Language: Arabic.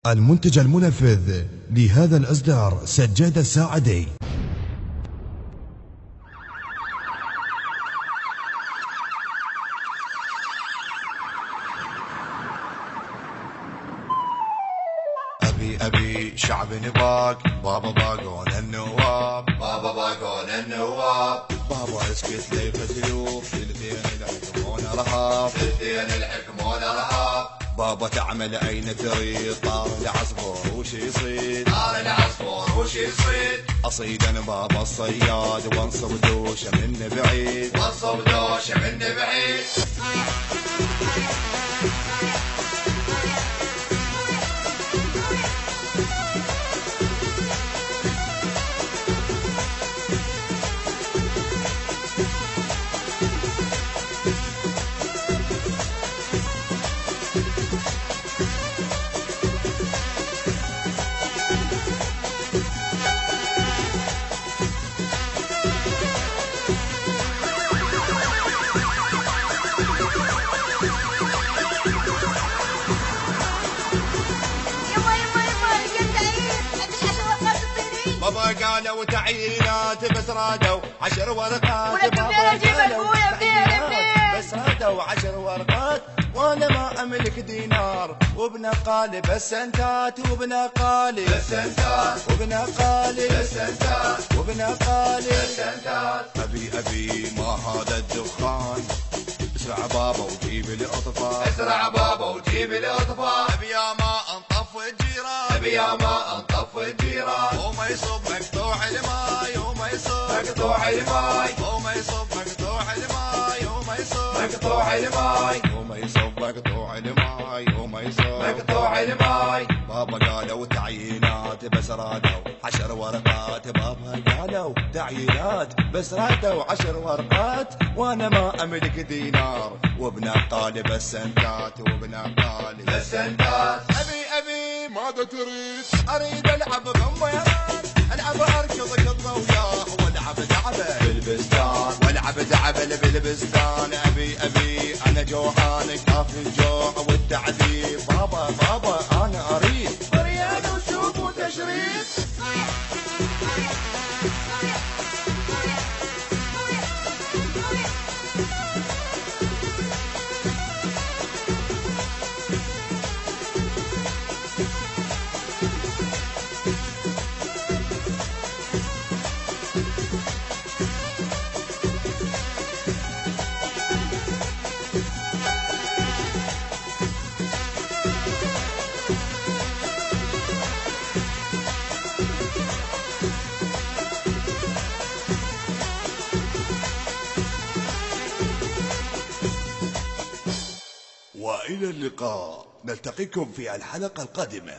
المنتج المنفذ لهذا الإصدار سجادة الساعدي. أبي شعب نباق، بابا باقون النواب، بابا باقون النواب، بابا اسكت لي قتلوك، ثلثين الحكمون رهاب، ثلثين الحكمون رهاب، بابا تعمل أين تريد، طار العصفور وش يصيد، طار العصفور وش يصيد، أصيد أنا بابا الصياد وانصب دوشه من بعيد، وانصب دوشه من بعيد. بابا قالوا تعيينات بس رادوا 10 ورقات، بابا قالوا تعيينات بس رادوا 10 ورقات، وانا ما املك دينار، وابن قالي بس انتات، وابن قالي بس انتات، وابن قالي بس انتات، وابن قالي بس انتات. ابي ما هذا الدخان، اسرع بابا وجيب لي اطفال، اسرع بابا وجيب لي اطفال، ابي يا ما انطف الجيران، ابي يا ما انطف الجيران، وما يصب مقطوع الماي، وما يصب مقطوع الماي، وما يصب مقطوع الماي، وما يصب مقطوع الماي، وما يصب مقطوع الماي، وما يصب مقطوع الماي. بابا قالوا تعيينات بس رادوا 10 ورقات، بابا قالوا تعيينات بس رادوا 10 ورقات، وانا ما املك دينار، وابن قالي بس انتات، وابن قالي بس انتات. ابي ماذا تريد؟ اريد العب بالضيران، العب اركض قطه وياه، والعب دعبه بالبستان، والعب دعبه بالبستان. ابي انا جوعان كافي الجوع والتعذيب، بابا انا اريد بريان وسوق وتشريد. وإلى اللقاء، نلتقيكم في الحلقة القادمة.